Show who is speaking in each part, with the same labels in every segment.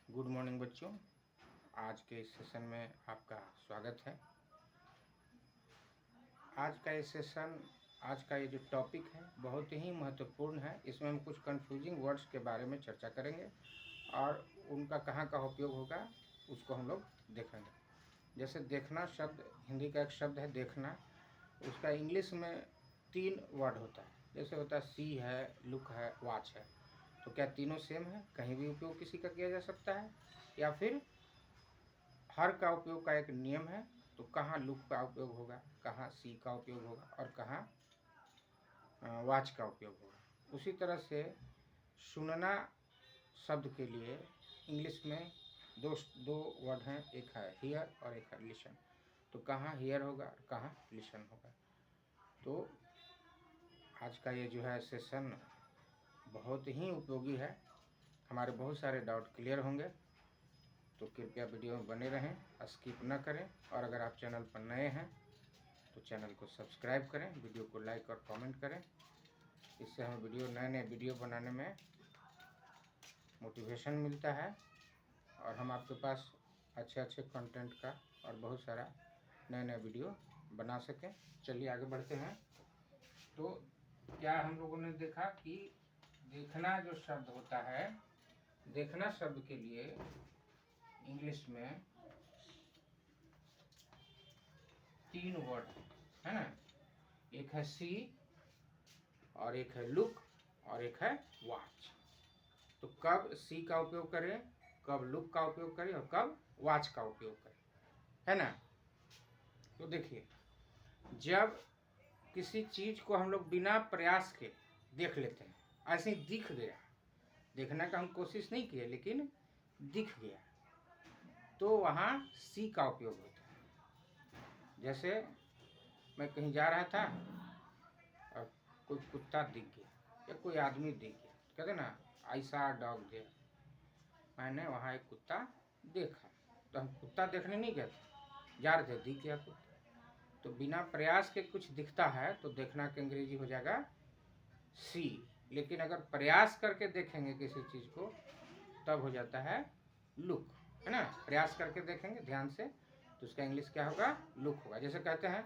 Speaker 1: Good morning बच्चों। आज के इस सेशन में आपका स्वागत है। आज का ये जो टॉपिक है बहुत ही महत्वपूर्ण है। इसमें हम कुछ कंफ्यूजिंग वर्ड्स के बारे में चर्चा करेंगे और उनका कहाँ कहाँ उपयोग होगा उसको हम लोग देखेंगे। जैसे देखना शब्द, हिंदी का एक शब्द है देखना, उसका इंग्लिश में 3 वर्ड होता है। जैसे होता है सी है, लुक है, वॉच है। तो क्या तीनों सेम है? कहीं भी उपयोग किसी का किया जा सकता है या फिर हर का उपयोग का एक नियम है? तो कहाँ लुक का उपयोग होगा, कहाँ सी का उपयोग होगा और कहाँ वॉच का उपयोग होगा। उसी तरह से सुनना शब्द के लिए इंग्लिश में दो वर्ड हैं, एक है हियर और एक है लिसन। तो कहाँ हियर होगा और कहाँ लिसन होगा। तो आज का ये जो है सेशन बहुत ही उपयोगी है, हमारे बहुत सारे डाउट क्लियर होंगे। तो कृपया वीडियो में बने रहें, स्किप न करें। और अगर आप चैनल पर नए हैं तो चैनल को सब्सक्राइब करें, वीडियो को लाइक और कमेंट करें। इससे हमें नए वीडियो बनाने में मोटिवेशन मिलता है और हम आपके पास अच्छे कंटेंट का और बहुत सारा नए वीडियो बना सकें। चलिए आगे बढ़ते हैं। तो क्या हम लोगों ने देखा कि देखना जो शब्द होता है, देखना शब्द के लिए इंग्लिश में 3 वर्ड है ना। एक है सी और एक है लुक और एक है वॉच। तो कब सी का उपयोग करें, कब लुक का उपयोग करें और कब वॉच का उपयोग करें, है ना। तो देखिए, जब किसी चीज को हम लोग बिना प्रयास के देख लेते हैं, ऐसे ही दिख गया, देखने का हम कोशिश नहीं किए लेकिन दिख गया, तो वहाँ सी का उपयोग होता है। जैसे मैं कहीं जा रहा था और कोई कुत्ता दिख गया या कोई आदमी दिख गया, कहते ना आई सॉ डॉग देयर, मैंने वहाँ एक कुत्ता देखा। तो हम कुत्ता देखने नहीं गए थे, जा रहे थे, दिख गया कुत्ता। तो बिना प्रयास के कुछ दिखता है तो देखना के अंग्रेजी हो जाएगा सी। लेकिन अगर प्रयास करके देखेंगे किसी चीज़ को तब हो जाता है लुक, है ना। प्रयास करके देखेंगे ध्यान से तो उसका इंग्लिश क्या होगा, लुक होगा। जैसे कहते हैं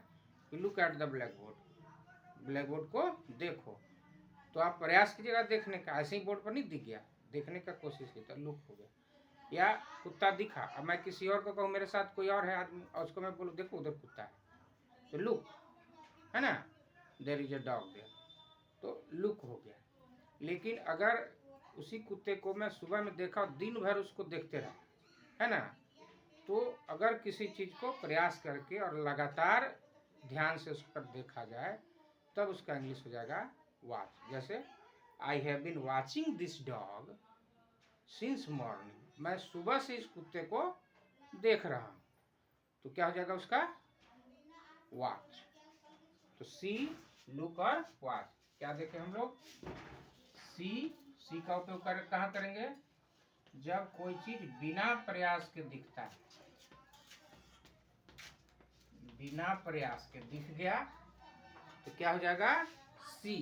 Speaker 1: कि look at the black board, black board को देखो। तो आप प्रयास कीजिएगा देखने का, ऐसे ही बोर्ड पर नहीं दिख गया, देखने का कोशिश की तो लुक हो गया। या कुत्ता दिखा, अब मैं किसी और को कहूँ मेरे साथ कोई और है आदमी और उसको मैं बोलूँ देखो उधर कुत्ता है, तो लुक, है ना, there is a dog there, तो लुक हो गया। लेकिन अगर उसी कुत्ते को मैं सुबह में देखा और दिन भर उसको देखते रहा, है ना, तो अगर किसी चीज़ को प्रयास करके और लगातार ध्यान से उस पर देखा जाए तब उसका इंग्लिश हो जाएगा वॉच। जैसे I have been watching this dog since morning, मैं सुबह से इस कुत्ते को देख रहा हूँ, तो क्या हो जाएगा उसका वॉच। तो सी, लुक और वॉच क्या देखें हम लोग, सी का उपयोग कहाँ करेंगे, जब कोई चीज बिना प्रयास के दिखता है, बिना प्रयास के दिख गया तो क्या हो जाएगा सी।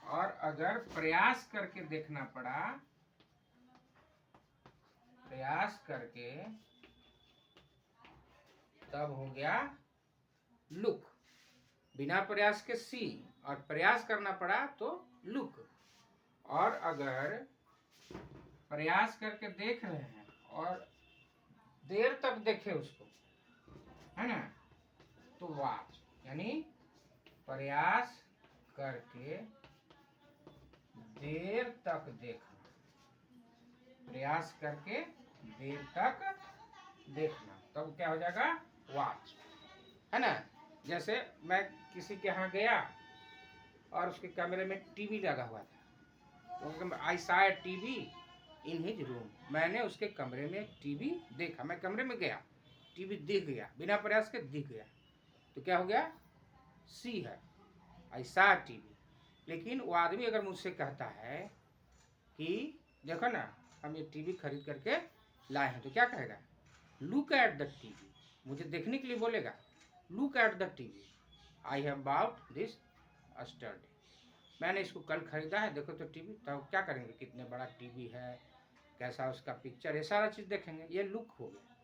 Speaker 1: और अगर प्रयास करके देखना पड़ा, प्रयास करके, तब हो गया लुक। बिना प्रयास के सी और प्रयास करना पड़ा तो लुक। और अगर प्रयास करके देख रहे हैं और देर तक देखे उसको, है ना, तो वॉच। यानी प्रयास करके देर तक देखना, प्रयास करके देर तक देखना, तब क्या हो जाएगा वॉच, है ना। जैसे मैं किसी के यहाँ गया और उसके कमरे में टीवी लगा हुआ था, तो I saw a TV in his room, मैंने उसके कमरे में टीवी देखा, मैं कमरे में गया, टीवी दिख गया, बिना प्रयास के दिख गया, तो क्या हो गया सी है, आई सॉ टीवी। लेकिन वो आदमी अगर मुझसे कहता है कि देखो ना हम ये टीवी खरीद करके लाए हैं, तो क्या कहेगा, लुक एट द टीवी, मुझे देखने के लिए बोलेगा look at the TV, I have bought this yesterday, मैंने इसको कल खरीदा है, देखो तो टीवी। तो क्या करेंगे, कितने बड़ा टीवी है, कैसा उसका पिक्चर, ये सारा चीज़ देखेंगे, ये लुक हो गया।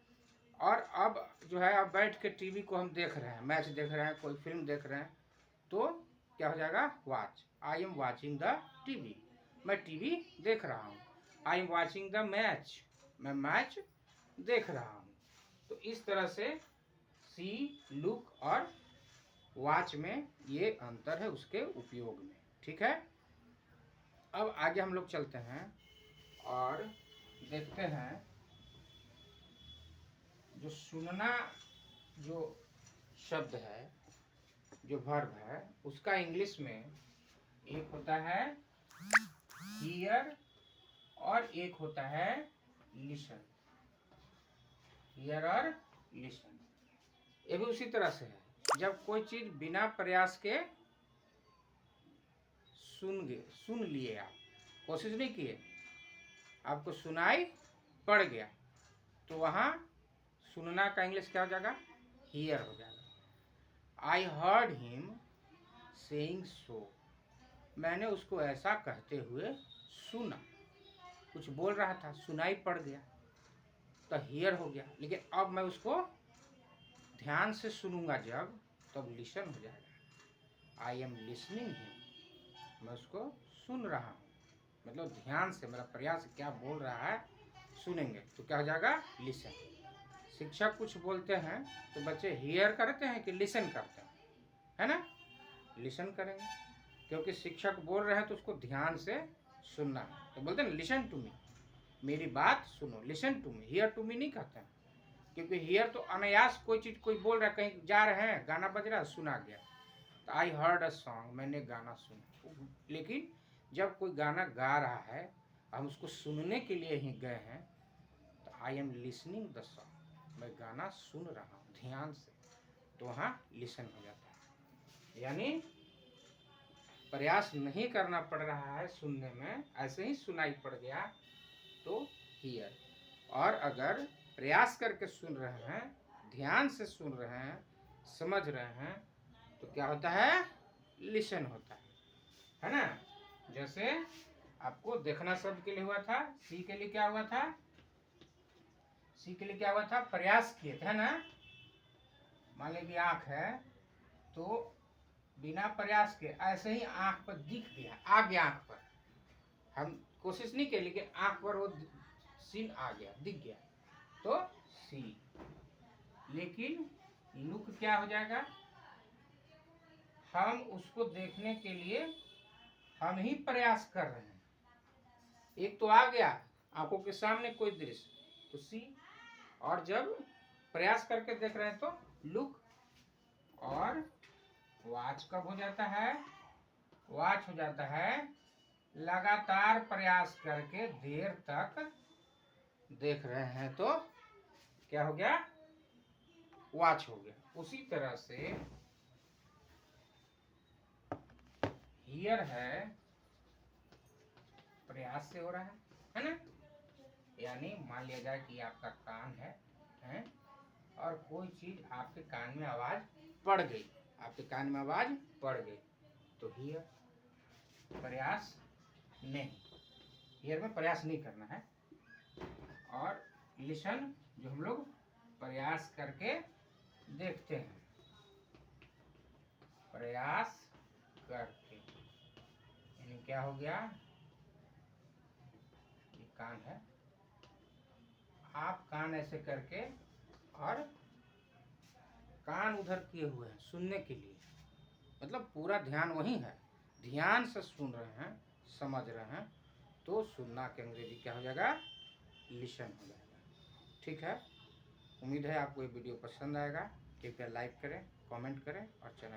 Speaker 1: और अब जो है अब बैठ के टीवी को हम देख रहे हैं, मैच देख रहे हैं, कोई फिल्म देख रहे हैं, तो क्या हो जाएगा, watch, I am watching the TV, मैं टीवी देख रहा हूँ। I am watching the match, मैं मैच देख रहा हूँ। तो इस तरह से सी, लुक और वॉच में ये अंतर है उसके उपयोग में। ठीक है, अब आगे हम लोग चलते हैं और देखते हैं जो सुनना जो शब्द है, जो वर्ब है, उसका इंग्लिश में एक होता है हियर और एक होता है लिसन। हियर और लिसन ये भी उसी तरह से है, जब कोई चीज बिना प्रयास के सुन लिए, आप कोशिश नहीं किए, आपको सुनाई पड़ गया, तो वहां सुनना का इंग्लिश क्या हो जाएगा, हियर हो जाएगा। I heard him saying so, मैंने उसको ऐसा कहते हुए सुना, कुछ बोल रहा था, सुनाई पड़ गया, तो हियर हो गया। लेकिन अब मैं उसको ध्यान से सुनूंगा जब, तब लिसन हो जाएगा। आई एम लिसनिंग हिम, मैं उसको सुन रहा हूँ, मतलब ध्यान से, मेरा प्रयास क्या बोल रहा है सुनेंगे, तो क्या हो जाएगा, लिसन। शिक्षक कुछ बोलते हैं तो बच्चे हियर करते हैं कि लिसन करते हैं, है ना, लिसन करेंगे, क्योंकि शिक्षक बोल रहे हैं तो उसको ध्यान से सुनना है, तो बोलते हैं लिसन टू मी, मेरी बात सुनो, listen to me, hear to me नहीं कहते हैं, क्योंकि हियर तो अनायास कोई चीज कोई बोल रहा है, कहीं जा रहे हैं, गाना बज रहा है, सुना गया, तो आई हर्ड अ सॉन्ग, मैंने गाना सुना। लेकिन जब कोई गाना गा रहा है, हम उसको सुनने के लिए ही गए हैं, तो I am listening the song, मैं गाना सुन रहा हूँ ध्यान से, तो वहाँ लिसन हो जाता है। यानी प्रयास नहीं करना पड़ रहा है सुनने में, ऐसे ही सुनाई पड़ गया तो हियर। और अगर प्रयास करके सुन रहे हैं, ध्यान से सुन रहे हैं, समझ रहे हैं, तो क्या होता है, लिसन होता है ना। जैसे आपको देखना शब्द के लिए हुआ था, सी के लिए क्या हुआ था, सी के लिए क्या हुआ था, प्रयास किए थे, है ना। मान लीजिए आंख है, तो बिना प्रयास के ऐसे ही आंख पर दिख गया, आ गया आंख पर, हम कोशिश नहीं की, लेकिन आंख पर वो सीन आ गया, दिख गया, तो सी। लेकिन लुक क्या हो जाएगा, हम उसको देखने के लिए हम ही प्रयास कर रहे हैं, एक तो आ गया आंखों के सामने कोई दृश्य, तो सी, और जब प्रयास करके देख रहे हैं तो लुक। और वॉच कब हो जाता है, वॉच हो जाता है लगातार प्रयास करके देर तक देख रहे हैं, तो क्या हो गया, वॉच हो गया। उसी तरह से हियर है, प्रयास से हो रहा है ना। यानी मान लिया जाए कि आपका कान है और कोई चीज आपके कान में आवाज पड़ गई, आपके कान में आवाज पड़ गई, तो हियर, प्रयास नहीं, हियर में प्रयास नहीं करना है। और लिसन जो हम लोग प्रयास करके देखते हैं, प्रयास करके, यानी क्या हो गया, ये कान है, आप कान ऐसे करके और कान उधर किए हुए हैं सुनने के लिए, मतलब पूरा ध्यान वही है, ध्यान से सुन रहे हैं, समझ रहे हैं, तो सुनना के अंग्रेजी क्या हो जाएगा, लिसन हो जाएगा। ठीक है, उम्मीद है आपको ये वीडियो पसंद आएगा। कृपया लाइक करें, कमेंट करें और चैनल